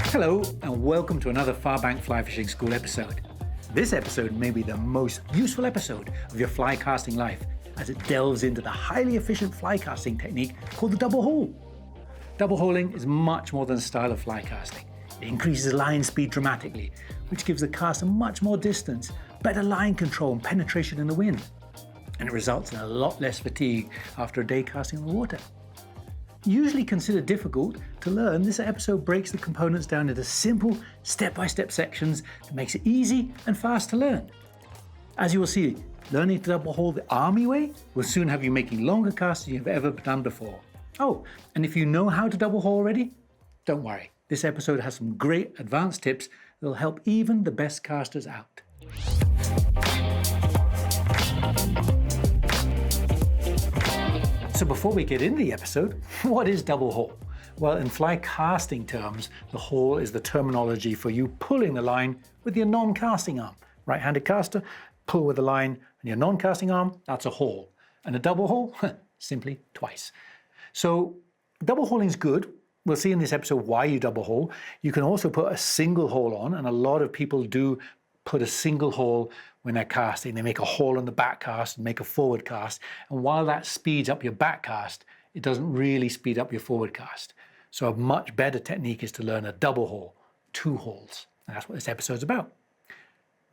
Hello and welcome to another Farbank Fly Fishing School episode. This episode may be the most useful episode of your fly casting life as it delves into the highly efficient fly casting technique called the double haul. Double hauling is much more than a style of fly casting. It increases line speed dramatically, which gives the caster much more distance, better line control and penetration in the wind. And it results in a lot less fatigue after a day casting in the water. Usually considered difficult to learn, this episode breaks the components down into simple step-by-step sections that makes it easy and fast to learn. As you will see, learning to double haul the army way will soon have you making longer casts than you've ever done before. Oh, and if you know how to double haul already, don't worry. This episode has some great advanced tips that will help even the best casters out. So before we get into the episode, what is double haul? Well, in fly casting terms, the haul is the terminology for you pulling the line with your non-casting arm. Right-handed caster, pull with the line and your non-casting arm, that's a haul. And a double haul, simply twice. So double hauling is good. We'll see in this episode why you double haul. You can also put a single haul on, and a lot of people do put a single haul when they're casting. They make a haul on the back cast and make a forward cast. And while that speeds up your back cast, it doesn't really speed up your forward cast. So a much better technique is to learn a double haul, 2 hauls. And that's what this episode's about.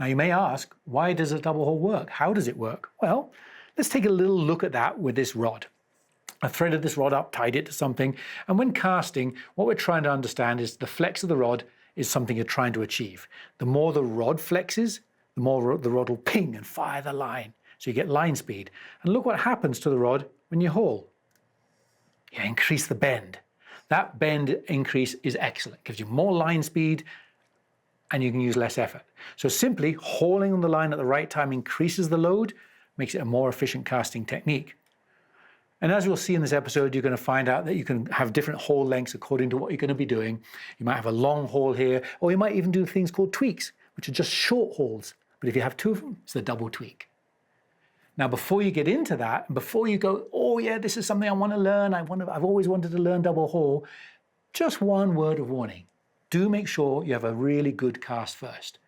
Now you may ask, why does a double haul work? How does it work? Well, let's take a little look at that with this rod. I've threaded this rod up, tied it to something, and when casting, what we're trying to understand is the flex of the rod is something you're trying to achieve. The more the rod flexes, the more the rod will ping and fire the line. So you get line speed. And look what happens to the rod when you haul. You increase the bend. That bend increase is excellent. It gives you more line speed and you can use less effort. So simply hauling on the line at the right time increases the load, makes it a more efficient casting technique. And as we'll see in this episode, you're going to find out that you can have different haul lengths according to what you're going to be doing. You might have a long haul here, or you might even do things called tweaks, which are just short hauls. But if you have 2 of them, it's the double tweak. Now, before you get into that, before you go, oh yeah, this is something I want to learn, I've always wanted to learn double haul, just one word of warning. Do make sure you have a really good cast first.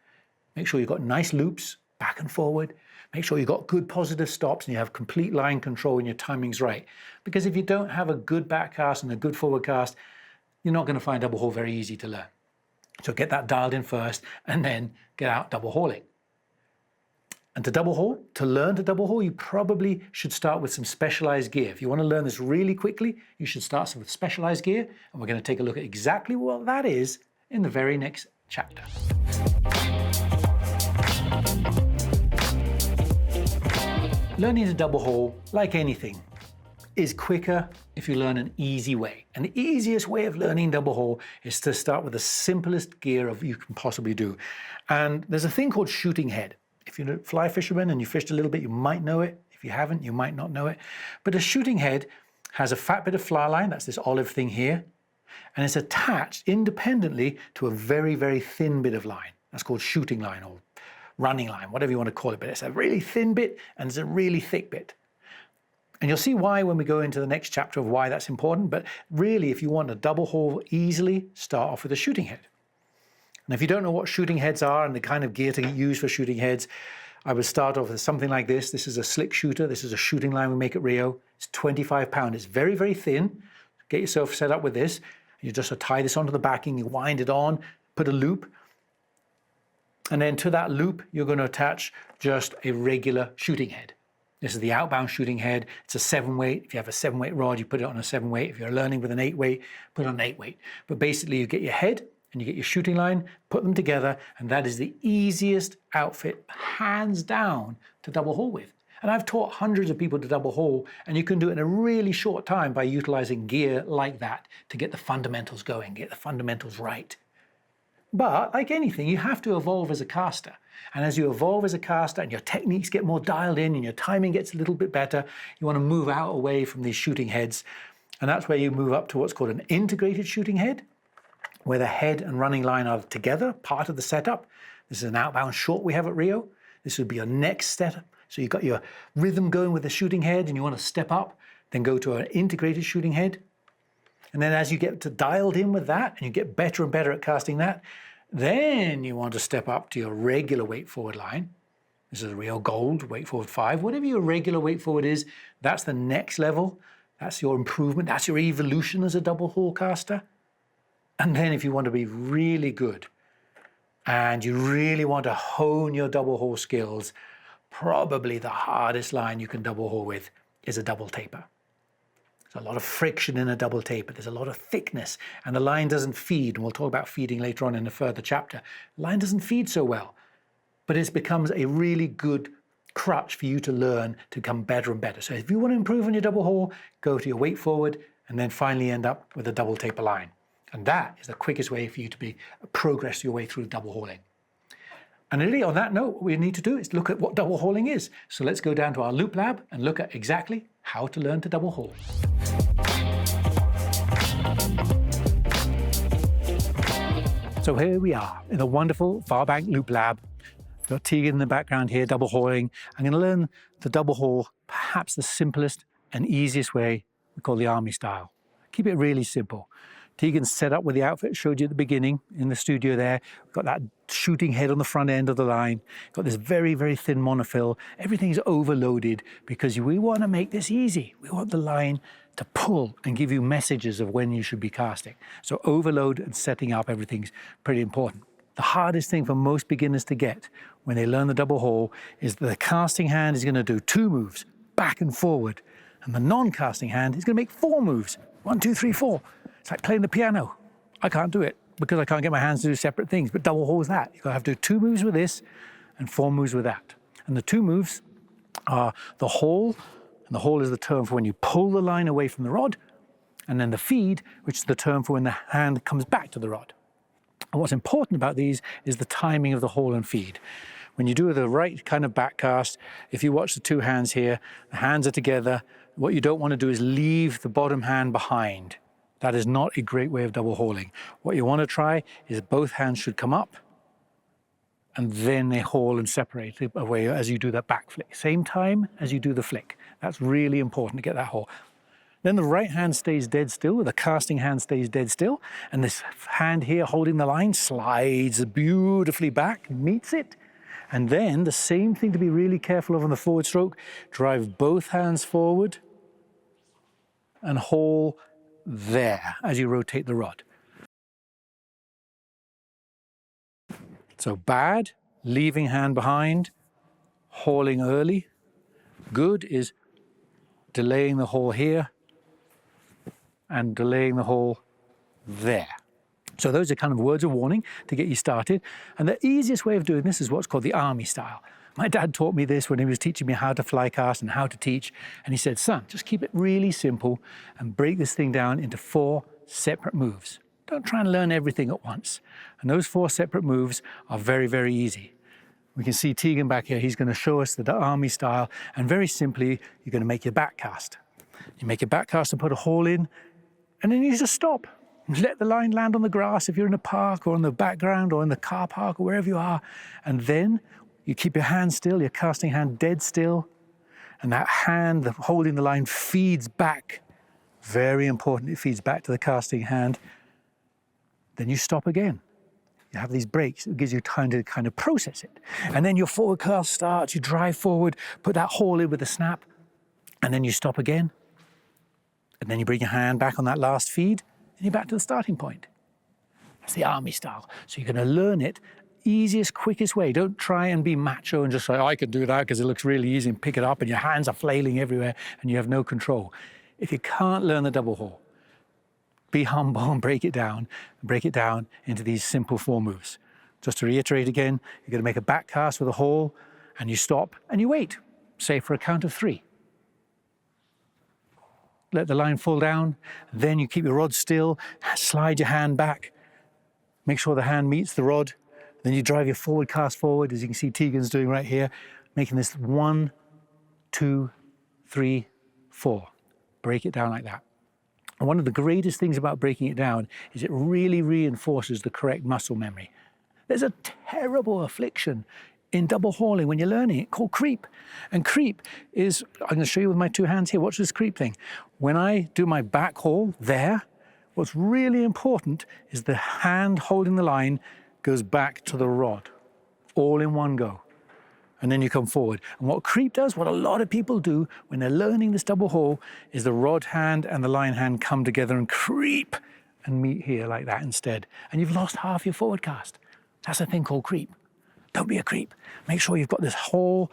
Make sure you've got nice loops, back and forward. Make sure you've got good positive stops and you have complete line control and your timing's right. Because if you don't have a good back cast and a good forward cast, you're not going to find double haul very easy to learn. So get that dialed in first and then get out double hauling. And to double haul, to learn to double haul, you probably should start with some specialized gear. If you want to learn this really quickly, you should start with specialized gear. And we're going to take a look at exactly what that is in the very next chapter. Learning to double haul, like anything, is quicker if you learn an easy way. And the easiest way of learning double haul is to start with the simplest gear you can possibly do. And there's a thing called shooting head. If you're a fly fisherman and you fished a little bit, you might know it. If you haven't, you might not know it. But a shooting head has a fat bit of fly line, that's this olive thing here, and it's attached independently to a very, very thin bit of line. That's called shooting line or running line, whatever you want to call it, but it's a really thin bit and it's a really thick bit. And you'll see why when we go into the next chapter of why that's important, but really if you want to double haul easily, start off with a shooting head. And if you don't know what shooting heads are and the kind of gear to use for shooting heads, I would start off with something like this. This is a slick shooter. This is a shooting line we make at Rio. It's 25 pound. It's very, very thin. Get yourself set up with this. You just tie this onto the backing, you wind it on, put a loop, and then to that loop, you're going to attach just a regular shooting head. This is the outbound shooting head. It's a 7-weight. If you have a 7-weight rod, you put it on a 7-weight. If you're learning with an 8-weight, put it on an 8-weight. But basically, you get your head and you get your shooting line, put them together, and that is the easiest outfit, hands down, to double haul with. And I've taught hundreds of people to double haul, and you can do it in a really short time by utilizing gear like that to get the fundamentals going, get the fundamentals right. But like anything, you have to evolve as a caster. And as you evolve as a caster and your techniques get more dialed in and your timing gets a little bit better, you want to move out away from these shooting heads. And that's where you move up to what's called an integrated shooting head, where the head and running line are together, part of the setup. This is an outbound short we have at Rio. This would be your next So you've got your rhythm going with the shooting head and you want to step up, then go to an integrated shooting head. And then as you get to dialed in with that and you get better and better at casting that, then you want to step up to your regular weight forward line. This is a real gold, weight forward 5. Whatever your regular weight forward is, that's the next level. That's your improvement. That's your evolution as a double haul caster. And then if you want to be really good and you really want to hone your double haul skills, probably the hardest line you can double haul with is a double taper. There's a lot of friction in a double taper. There's a lot of thickness and the line doesn't feed. And we'll talk about feeding later on in a further chapter. The line doesn't feed so well, but it becomes a really good crutch for you to learn to become better and better. So if you want to improve on your double haul, go to your weight forward and then finally end up with a double taper line. And that is the quickest way for you to progress your way through double hauling. And really on that note, what we need to do is look at what double hauling is. So let's go down to our loop lab and look at exactly how to learn to double haul. So here we are in the wonderful Farbank loop lab. We've got Tegan in the background here, double hauling. I'm going to learn the double haul, perhaps the simplest and easiest way, we call the army style. Keep it really simple. Tegan's set up with the outfit I showed you at the beginning in the studio there. We've got that shooting head on the front end of the line. Got this very, very thin monofill. Everything's overloaded because we want to make this easy. We want the line to pull and give you messages of when you should be casting. So overload and setting up everything's pretty important. The hardest thing for most beginners to get when they learn the double haul is that the casting hand is going to do 2 moves, back and forward. And the non-casting hand is going to make 4 moves, 1, 2, 3, 4. It's like playing the piano. I can't do it because I can't get my hands to do separate things, but double haul is that. You've got to have to do 2 moves with this and 4 moves with that. And the 2 moves are the haul, and the haul is the term for when you pull the line away from the rod, and then the feed, which is the term for when the hand comes back to the rod. And what's important about these is the timing of the haul and feed. When you do the right kind of back cast, if you watch the 2 hands here, the hands are together. What you don't want to do is leave the bottom hand behind. That is not a great way of double hauling. What you want to try is both hands should come up and then they haul and separate away as you do that back flick. Same time as you do the flick. That's really important to get that haul. Then the right hand stays dead still, the casting hand stays dead still, and this hand here holding the line slides beautifully back, meets it. And then the same thing to be really careful of on the forward stroke, drive both hands forward and haul there as you rotate the rod. So bad, leaving hand behind, hauling early. Good is delaying the haul here and delaying the haul there. So those are kind of words of warning to get you started. And the easiest way of doing this is what's called the army style. My dad taught me this when he was teaching me how to fly cast and how to teach. And he said, son, just keep it really simple and break this thing down into 4 separate moves. Don't try and learn everything at once. And those 4 separate moves are very, very easy. We can see Tegan back here. He's going to show us the army style. And very simply, you're going to make your back cast. You make your back cast and put a haul in, and then you just stop. Let the line land on the grass if you're in a park or in the background or in the car park or wherever you are. And then you keep your hand still, your casting hand dead still, and that hand holding the line feeds back. Very important, it feeds back to the casting hand. Then you stop again. You have these breaks, it gives you time to kind of process it. And then your forward cast starts, you drive forward, put that haul in with a snap, and then you stop again. And then you bring your hand back on that last feed, and you're back to the starting point. That's the army style. So you're going to learn it easiest, quickest way. Don't try and be macho and just say, oh, I can do that because it looks really easy, and pick it up and your hands are flailing everywhere and you have no control. If you can't learn the double haul, be humble and break it down into these simple 4 moves. Just to reiterate again, you're going to make a back cast with a haul and you stop and you wait, say for a count of 3. Let the line fall down, then you keep your rod still, slide your hand back, make sure the hand meets the rod, then you drive your forward cast forward, as you can see Tegan's doing right here, making this 1, 2, 3, 4. Break it down like that. And one of the greatest things about breaking it down is it really reinforces the correct muscle memory. There's a terrible affliction in double hauling when you're learning it called creep. And creep is, I'm going to show you with my two hands here. Watch this creep thing. When I do my back haul there, what's really important is the hand holding the line goes back to the rod, all in one go. And then you come forward. And what creep does, what a lot of people do when they're learning this double haul, is the rod hand and the line hand come together and creep and meet here like that instead. And you've lost half your forward cast. That's a thing called creep. Don't be a creep. Make sure you've got this haul.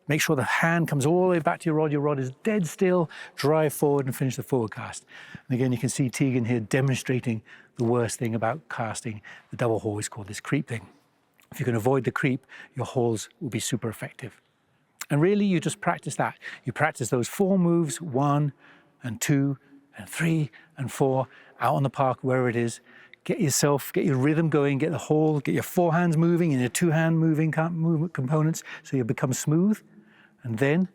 Make sure the hand comes all the way back to your rod. Your rod is dead still. Drive forward and finish the forward cast. And again, you can see Tegan here demonstrating the worst thing about casting the double haul is called this creep thing. If you can avoid the creep, your hauls will be super effective. And really, you just practice that. You practice those 4 moves, 1 and 2 and 3 and 4, out on the park, wherever it is. Get your rhythm going, get the haul, get your 4 hands moving and your 2 hand moving components so you become smooth. And then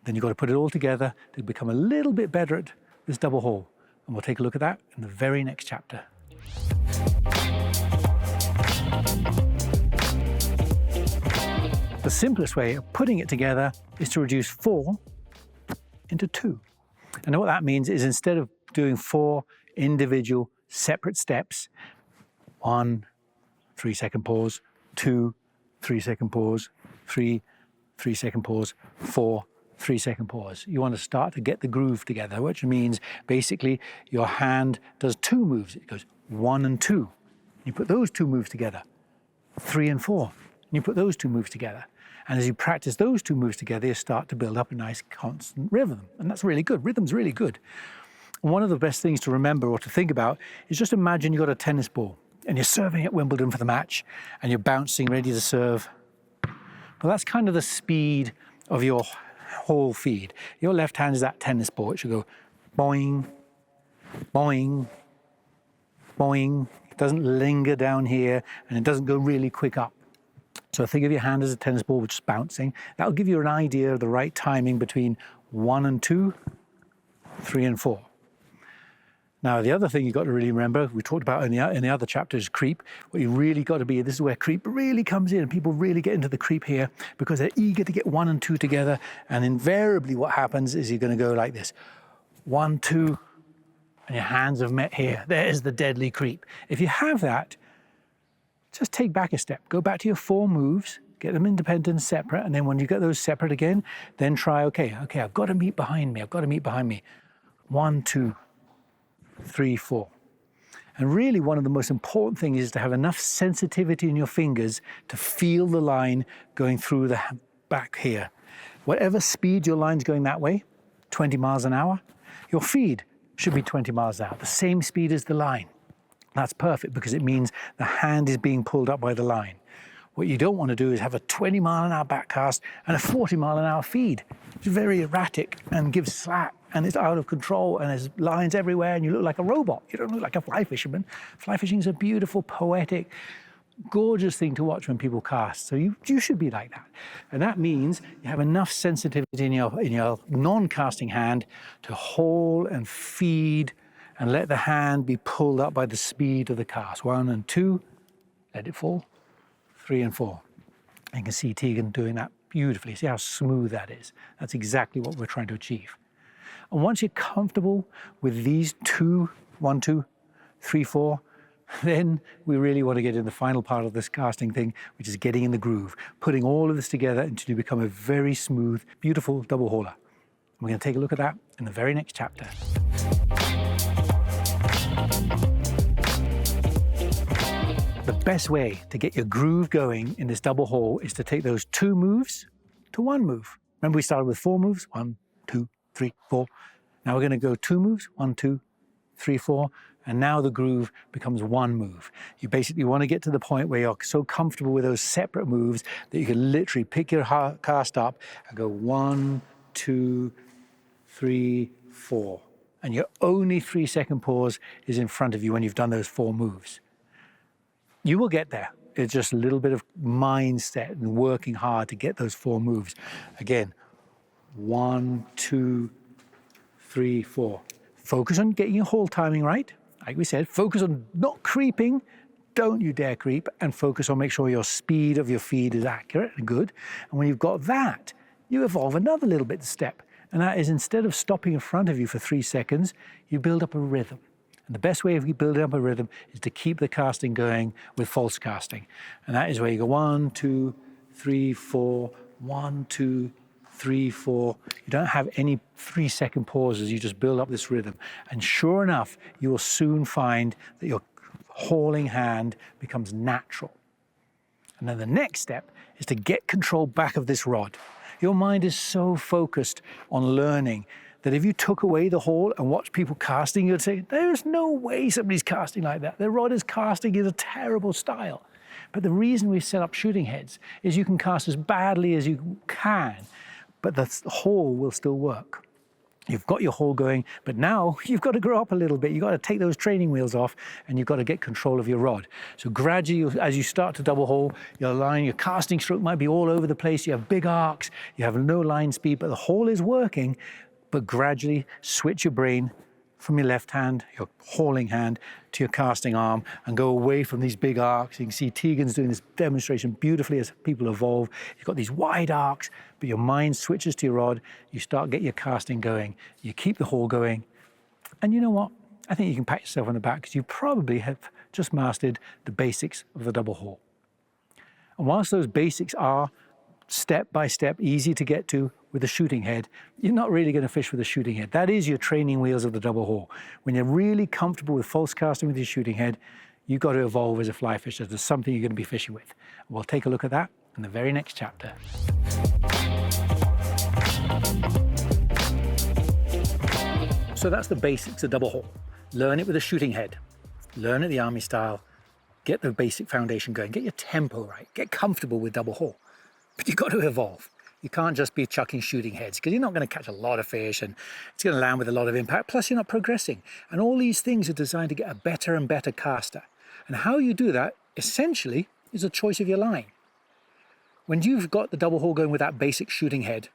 you've got to put it all together to become a little bit better at this double haul. And we'll take a look at that in the very next chapter. The simplest way of putting it together is to reduce 4 into 2. And what that means is instead of doing 4 individual separate steps, 1 3-second pause, 2 3-second pause, 3 3-second pause, 4 3-second pause. You want to start to get the groove together, which means basically your hand does 2 moves. It goes 1 and 2. You put those 2 moves together, 3 and 4. And you put those 2 moves together. And as you practice those 2 moves together, you start to build up a nice constant rhythm. And that's really good. Rhythm's really good. And one of the best things to remember or to think about is just imagine you've got a tennis ball and you're serving at Wimbledon for the match and you're bouncing, ready to serve. Well, that's kind of the speed of your whole feed. Your left hand is that tennis ball. It should go boing, boing, boing. It doesn't linger down here and it doesn't go really quick up. So think of your hand as a tennis ball which is bouncing. That'll give you an idea of the right timing between 1 and 2, 3 and 4. Now, the other thing you've got to really remember, we talked about in the other chapters, creep. What you really got to be, this is where creep really comes in, and people really get into the creep here because they're eager to get 1 and 2 together. And invariably what happens is you're going to go like this. 1, 2, and your hands have met here. There's the deadly creep. If you have that, just take back a step. Go back to your 4 moves, get them independent and separate, and then when you get those separate again, then try, okay, I've got to meet behind me. 1, 2, 3, 4. And really one of the most important things is to have enough sensitivity in your fingers to feel the line going through the back here. Whatever speed your line's going that way, 20 miles an hour, your feed should be 20 miles an hour, the same speed as the line. That's perfect because it means the hand is being pulled up by the line. What you don't want to do is have a 20 mile an hour back cast and a 40 mile an hour feed. It's very erratic and gives slack and it's out of control and there's lines everywhere and you look like a robot. You don't look like a fly fisherman. Fly fishing is a beautiful, poetic, gorgeous thing to watch when people cast. So you should be like that. And that means you have enough sensitivity in your non-casting hand to haul and feed and let the hand be pulled up by the speed of the cast. 1 and 2, let it fall. 3 and 4. And you can see Tegan doing that beautifully. See how smooth that is. That's exactly what we're trying to achieve. And once you're comfortable with these 2, 1, 2, 3, 4, then we really want to get in the final part of this casting thing, which is getting in the groove, putting all of this together until you become a very smooth, beautiful double hauler. We're going to take a look at that in the very next chapter. The best way to get your groove going in this double haul is to take those 2 moves to 1 move. Remember we started with 4 moves, 1, 2, 3, 4. Now we're going to go 2 moves, 1, 2, 3, 4, and now the groove becomes 1 move. You basically want to get to the point where you're so comfortable with those separate moves that you can literally pick your cast up and go 1, 2, 3, 4. And your only 3-second pause is in front of you when you've done those 4 moves. You will get there. It's just a little bit of mindset and working hard to get those 4 moves. Again, 1, 2, 3, 4. Focus on getting your haul timing right. Like we said, focus on not creeping. don't you dare creep, and focus on make sure your speed of your feed is accurate and good. And when you've got that, you evolve another little bit step. And that is, instead of stopping in front of you for 3 seconds, you build up a rhythm. And the best way of building up a rhythm is to keep the casting going with false casting. And that is where you go 1, 2, 3, 4, 1, 2, 3, 4. You don't have any 3-second pauses. You just build up this rhythm. And sure enough, you will soon find that your hauling hand becomes natural. And then the next step is to get control back of this rod. Your mind is so focused on learning that if you took away the haul and watched people casting, you'd say, there's no way somebody's casting like that. Their rod is casting in a terrible style. But the reason we set up shooting heads is you can cast as badly as you can, but the haul will still work. You've got your haul going, but now you've got to grow up a little bit. You've got to take those training wheels off, and you've got to get control of your rod. So gradually, as you start to double haul, your line, your casting stroke might be all over the place. You have big arcs, you have no line speed, but the haul is working. But gradually switch your brain from your left hand, your hauling hand, to your casting arm, and go away from these big arcs. You can see Tegan's doing this demonstration beautifully as people evolve. You've got these wide arcs, but your mind switches to your rod. You start get your casting going. You keep the haul going. And you know what? I think you can pat yourself on the back because you probably have just mastered the basics of the double haul. And whilst those basics are step by step easy to get to with a shooting head, you're not really going to fish with a shooting head. That is your training wheels of the double haul. When you're really comfortable with false casting with your shooting head, you've got to evolve as a fly fisher. There's something you're going to be fishing with. We'll take a look at that in the very next chapter. So that's the basics of double haul. Learn it with a shooting head. Learn it the army style. Get the basic foundation going. Get your tempo right. Get comfortable with double haul. But you've got to evolve. You can't just be chucking shooting heads because you're not going to catch a lot of fish and it's going to land with a lot of impact. Plus, you're not progressing. And all these things are designed to get a better and better caster. And how you do that, essentially, is a choice of your line. When you've got the double haul going with that basic shooting head,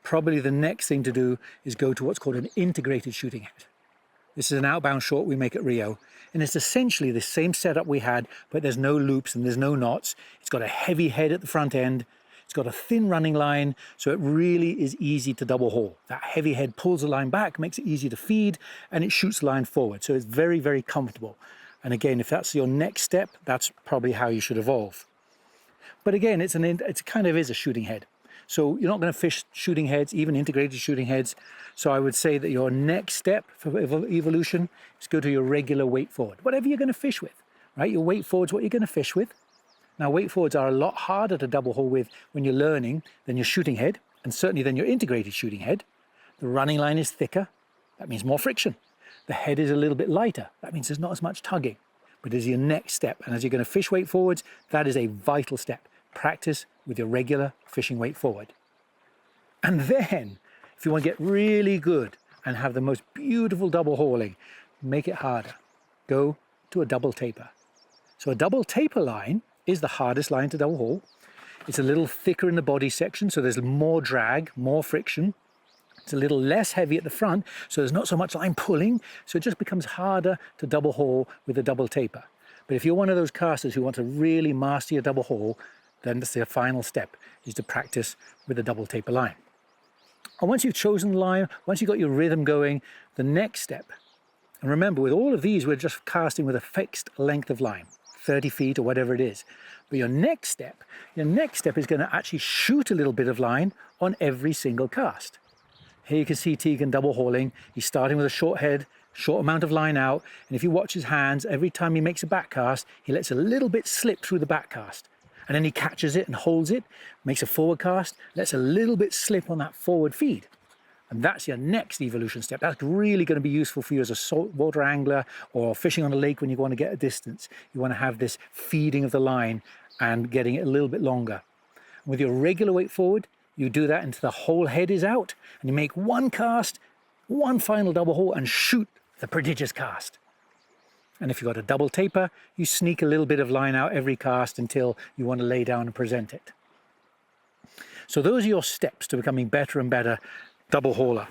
probably the next thing to do is go to what's called an integrated shooting head. This is an outbound short we make at Rio. And it's essentially the same setup we had, but there's no loops and there's no knots. It's got a heavy head at the front end. It's got a thin running line, so it really is easy to double haul. That heavy head pulls the line back, makes it easy to feed, and it shoots the line forward. So it's very, very comfortable. And again, if that's your next step, that's probably how you should evolve. But again, it kind of is a shooting head. So you're not going to fish shooting heads, even integrated shooting heads. So I would say that your next step for evolution is go to your regular weight forward, whatever you're going to fish with, right? Your weight forward's what you're going to fish with. Now, weight forwards are a lot harder to double haul with when you're learning than your shooting head, and certainly than your integrated shooting head. The running line is thicker. That means more friction. The head is a little bit lighter. That means there's not as much tugging. But as your next step, and as you're going to fish weight forwards, that is a vital step. Practice with your regular fishing weight forward. And then, if you want to get really good and have the most beautiful double hauling, make it harder. Go to a double taper. So a double taper line is the hardest line to double haul. It's a little thicker in the body section, so there's more drag, more friction. It's a little less heavy at the front, so there's not so much line pulling, so it just becomes harder to double haul with a double taper. But if you're one of those casters who want to really master your double haul, then that's the final step, is to practice with a double taper line. And once you've chosen the line, once you've got your rhythm going, the next step, and remember with all of these, we're just casting with a fixed length of line. 30 feet or whatever it is. But your next step is going to actually shoot a little bit of line on every single cast. Here you can see Tegan double hauling. He's starting with a short head, short amount of line out, and if you watch his hands, every time he makes a back cast, he lets a little bit slip through the back cast. And then he catches it and holds it, makes a forward cast, lets a little bit slip on that forward feed. And that's your next evolution step. That's really going to be useful for you as a saltwater angler or fishing on a lake when you want to get a distance. You want to have this feeding of the line and getting it a little bit longer. With your regular weight forward, you do that until the whole head is out and you make one cast, one final double haul and shoot the prodigious cast. And if you've got a double taper, you sneak a little bit of line out every cast until you want to lay down and present it. So those are your steps to becoming better and better double hauler.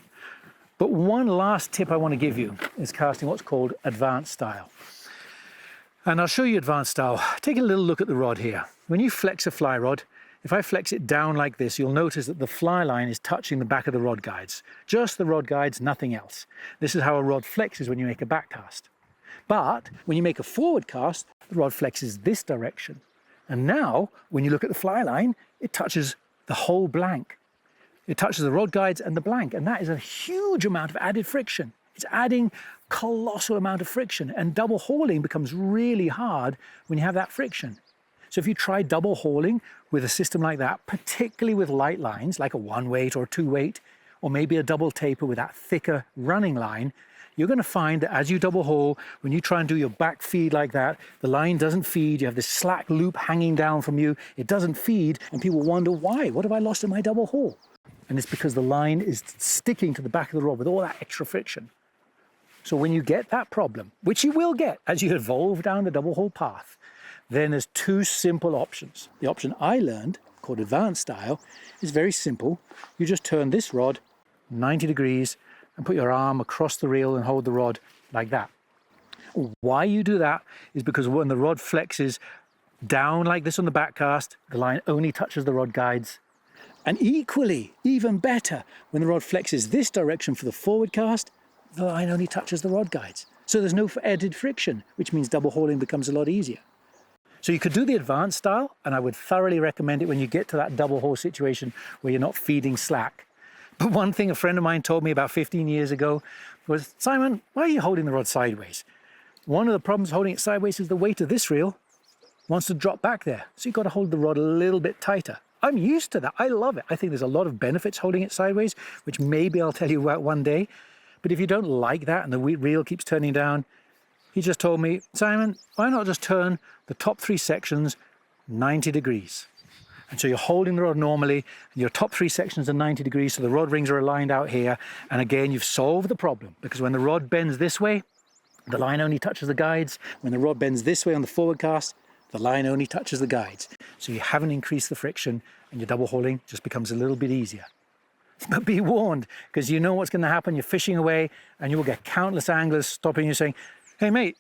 But one last tip I want to give you is casting what's called advanced style. And I'll show you advanced style. Take a little look at the rod here. When you flex a fly rod, if I flex it down like this, you'll notice that the fly line is touching the back of the rod guides. Just the rod guides, nothing else. This is how a rod flexes when you make a back cast. But when you make a forward cast, the rod flexes this direction. And now, when you look at the fly line, it touches the whole blank. It touches the rod guides and the blank, and that is a huge amount of added friction. It's adding colossal amount of friction, and double hauling becomes really hard when you have that friction. So if you try double hauling with a system like that, particularly with light lines, like a 1-weight or 2-weight, or maybe a double taper with that thicker running line, you're going to find that as you double haul, when you try and do your back feed like that, the line doesn't feed, you have this slack loop hanging down from you, it doesn't feed, and people wonder, why? What have I lost in my double haul? And it's because the line is sticking to the back of the rod with all that extra friction. So when you get that problem, which you will get as you evolve down the double haul path, then there's two simple options. The option I learned, called advanced style, is very simple. You just turn this rod 90 degrees and put your arm across the reel and hold the rod like that. Why you do that is because when the rod flexes down like this on the back cast, the line only touches the rod guides. And equally, even better, when the rod flexes this direction for the forward cast, the line only touches the rod guides. So there's no added friction, which means double hauling becomes a lot easier. So you could do the advanced style, and I would thoroughly recommend it when you get to that double haul situation where you're not feeding slack. But one thing a friend of mine told me about 15 years ago was, Simon, why are you holding the rod sideways? One of the problems holding it sideways is the weight of this reel wants to drop back there. So you've got to hold the rod a little bit tighter. I'm used to that. I love it. I think there's a lot of benefits holding it sideways, which maybe I'll tell you about one day. But if you don't like that and the reel keeps turning down, he just told me, Simon, why not just turn the top 3 sections 90 degrees? And so you're holding the rod normally, and your top 3 sections are 90 degrees, so the rod rings are aligned out here. And again, you've solved the problem, because when the rod bends this way, the line only touches the guides. When the rod bends this way on the forward cast, the line only touches the guides. So you haven't increased the friction, and your double hauling just becomes a little bit easier. But be warned, because you know what's going to happen. You're fishing away, and you will get countless anglers stopping you saying, hey mate,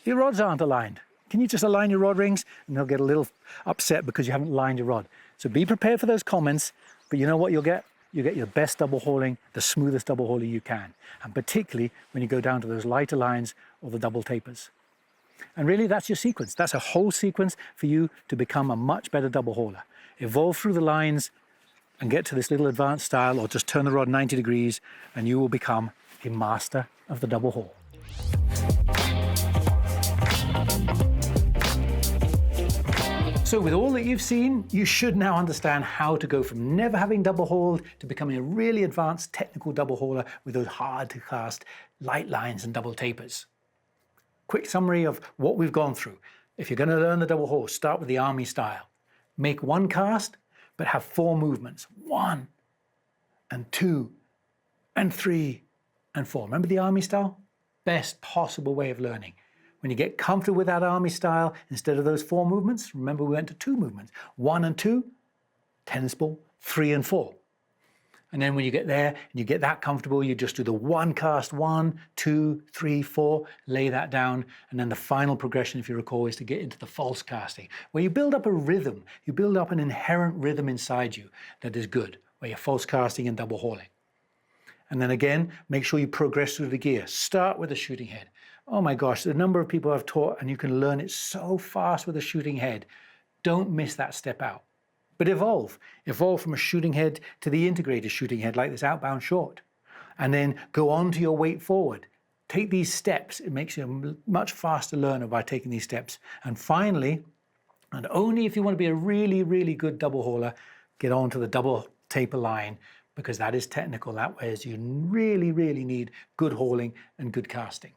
your rods aren't aligned. Can you just align your rod rings? And they'll get a little upset because you haven't aligned your rod. So be prepared for those comments, but you know what you'll get? You get your best double hauling, the smoothest double hauling you can. And particularly when you go down to those lighter lines or the double tapers. And really that's your sequence. That's a whole sequence for you to become a much better double hauler. Evolve through the lines and get to this little advanced style, or just turn the rod 90 degrees and you will become a master of the double haul. So with all that you've seen, you should now understand how to go from never having double hauled to becoming a really advanced technical double hauler with those hard to cast light lines and double tapers. Quick summary of what we've gone through. If you're going to learn the double haul, start with the army style. Make 1 cast, but have 4 movements. 1 and 2 and 3 and 4. Remember the army style? Best possible way of learning. When you get comfortable with that army style, instead of those 4 movements, remember we went to 2 movements. 1 and 2, tennis ball, 3 and 4. And then when you get there and you get that comfortable, you just do the 1 cast, 1, 2, 3, 4, lay that down. And then the final progression, if you recall, is to get into the false casting, where you build up a rhythm. You build up an inherent rhythm inside you that is good, where you're false casting and double hauling. And then again, make sure you progress through the gear. Start with the shooting head. Oh my gosh, the number of people I've taught, and you can learn it so fast with a shooting head. Don't miss that step out. But evolve. Evolve from a shooting head to the integrated shooting head, like this outbound short. And then go on to your weight forward. Take these steps. It makes you a much faster learner by taking these steps. And finally, and only if you want to be a really, really good double hauler, get on to the double taper line, because that is technical. That way, you really, really need good hauling and good casting.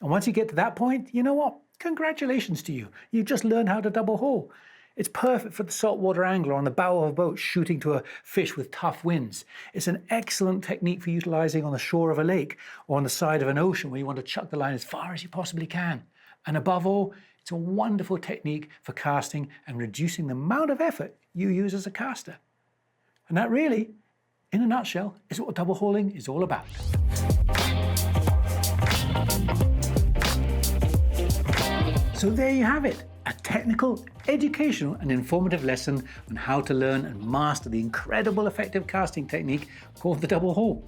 And once you get to that point, you know what? Congratulations to you. You've just learned how to double haul. It's perfect for the saltwater angler on the bow of a boat shooting to a fish with tough winds. It's an excellent technique for utilizing on the shore of a lake or on the side of an ocean where you want to chuck the line as far as you possibly can. And above all, it's a wonderful technique for casting and reducing the amount of effort you use as a caster. And that really, in a nutshell, is what double hauling is all about. So there you have it, a technical, educational and informative lesson on how to learn and master the incredible effective casting technique called the double haul.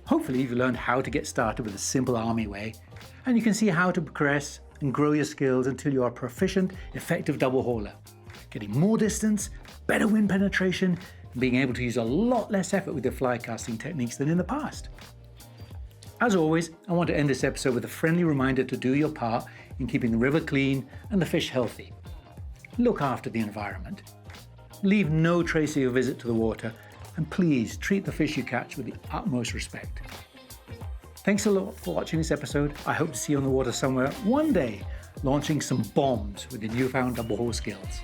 Hopefully you've learned how to get started with a simple army way, and you can see how to progress and grow your skills until you are a proficient, effective double hauler, getting more distance, better wind penetration, and being able to use a lot less effort with your fly casting techniques than in the past. As always, I want to end this episode with a friendly reminder to do your part in keeping the river clean and the fish healthy. Look after the environment. Leave no trace of your visit to the water, and please treat the fish you catch with the utmost respect. Thanks a lot for watching this episode. I hope to see you on the water somewhere one day, launching some bombs with your newfound double haul skills.